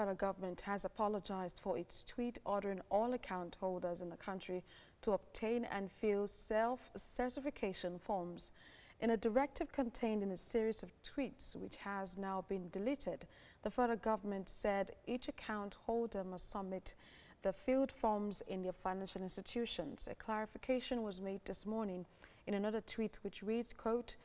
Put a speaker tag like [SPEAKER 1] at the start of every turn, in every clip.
[SPEAKER 1] federal government has apologized for its tweet ordering all account holders in the country to obtain and fill self-certification forms. In a directive contained in a series of tweets which has now been deleted, the federal government said each account holder must submit the filled forms in their financial institutions. A clarification was made this morning in another tweet which reads, quote,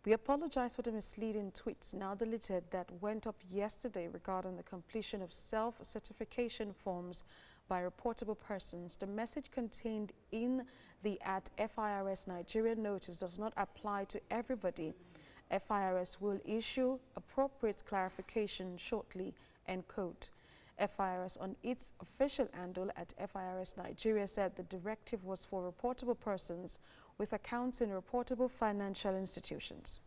[SPEAKER 1] "We apologize for the misleading tweets now deleted that went up yesterday regarding the completion of self-certification forms by reportable persons. The message contained in the @FIRS Nigeria notice does not apply to everybody. FIRS will issue appropriate clarification shortly," end quote. FIRS on its official handle @FIRS Nigeria said the directive was for reportable persons with accounts in reportable financial institutions.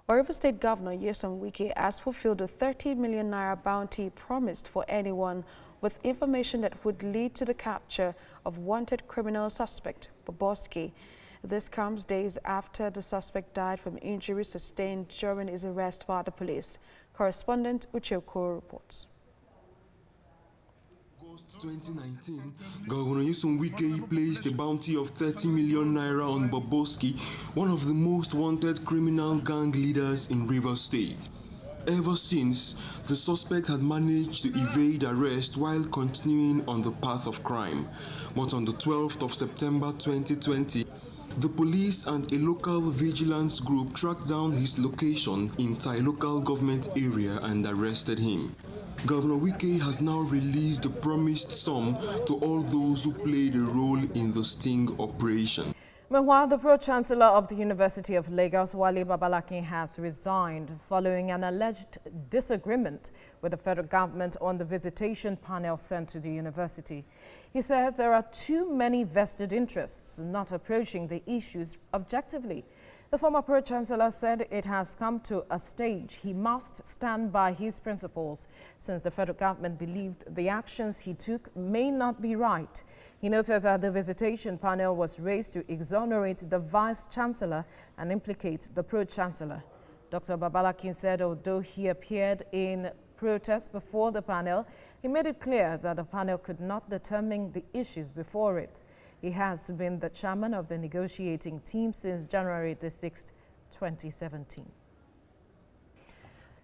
[SPEAKER 1] River State Governor Nyesom Wike has fulfilled the 30 million naira bounty promised for anyone with information that would lead to the capture of wanted criminal suspect Boboski. This comes days after the suspect died from injuries sustained during his arrest by the police. Correspondent Ucheko reports.
[SPEAKER 2] August 2019, Governor Nyesom Wike placed a bounty of 30 million naira on Boboski, one of the most wanted criminal gang leaders in Rivers State. Ever since, the suspect had managed to evade arrest while continuing on the path of crime. But on the 12th of September 2020, the police and a local vigilance group tracked down his location in Tai local government area and arrested him. Governor Wike has now released the promised sum to all those who played a role in the sting operation.
[SPEAKER 3] Meanwhile, the Pro-Chancellor of the University of Lagos, Wale Babalakin, has resigned following an alleged disagreement with the federal government on the visitation panel sent to the university. He said there are too many vested interests not approaching the issues objectively. The former Pro-Chancellor said it has come to a stage he must stand by his principles since the federal government believed the actions he took may not be right. He noted that the visitation panel was raised to exonerate the Vice-Chancellor and implicate the Pro-Chancellor. Dr. Babalakin said although he appeared in protest before the panel, he made it clear that the panel could not determine the issues before it. He has been the chairman of the negotiating team since January 6, 2017.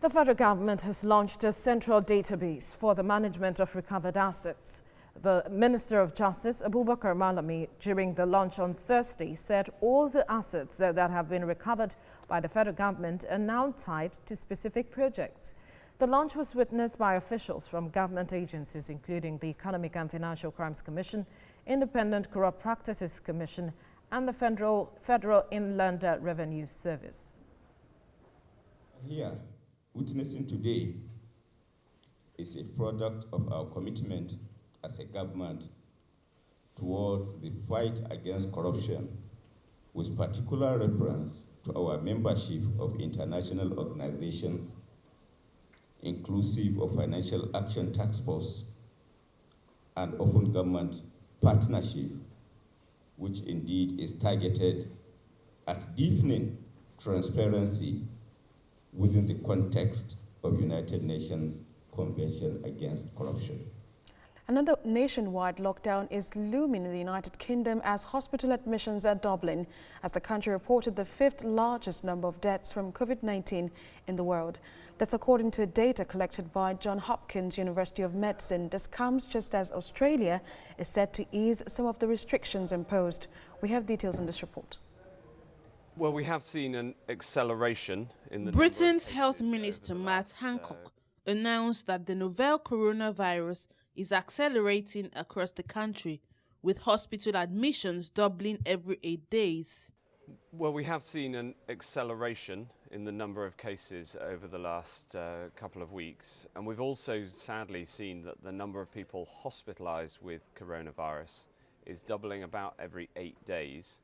[SPEAKER 3] The federal government has launched a central database for the management of recovered assets. The Minister of Justice, Abubakar Malami, during the launch on Thursday, said all the assets that have been recovered by the federal government are now tied to specific projects. The launch was witnessed by officials from government agencies, including the Economic and Financial Crimes Commission, Independent Corrupt Practices Commission, and the Federal Inland Revenue Service.
[SPEAKER 4] Here, witnessing today is a product of our commitment as a government towards the fight against corruption, with particular reference to our membership of international organizations, inclusive of Financial Action Task Force and Open Government Partnership, which indeed is targeted at deepening transparency within the context of United Nations Convention Against Corruption.
[SPEAKER 1] Another nationwide lockdown is looming in the United Kingdom as hospital admissions are doubling, as the country reported the 5th largest number of deaths from COVID-19 in the world. That's according to data collected by Johns Hopkins University of Medicine. This comes just as Australia is set to ease some of the restrictions imposed. We have details in this report.
[SPEAKER 5] Well, we have seen an acceleration in the
[SPEAKER 6] Britain's Health Minister Matt Hancock announced that the novel coronavirus is accelerating across the country, with hospital admissions doubling every 8 days.
[SPEAKER 5] Well, we have seen an acceleration in the number of cases over the last couple of weeks, and we've also sadly seen that the number of people hospitalized with coronavirus is doubling about every 8 days.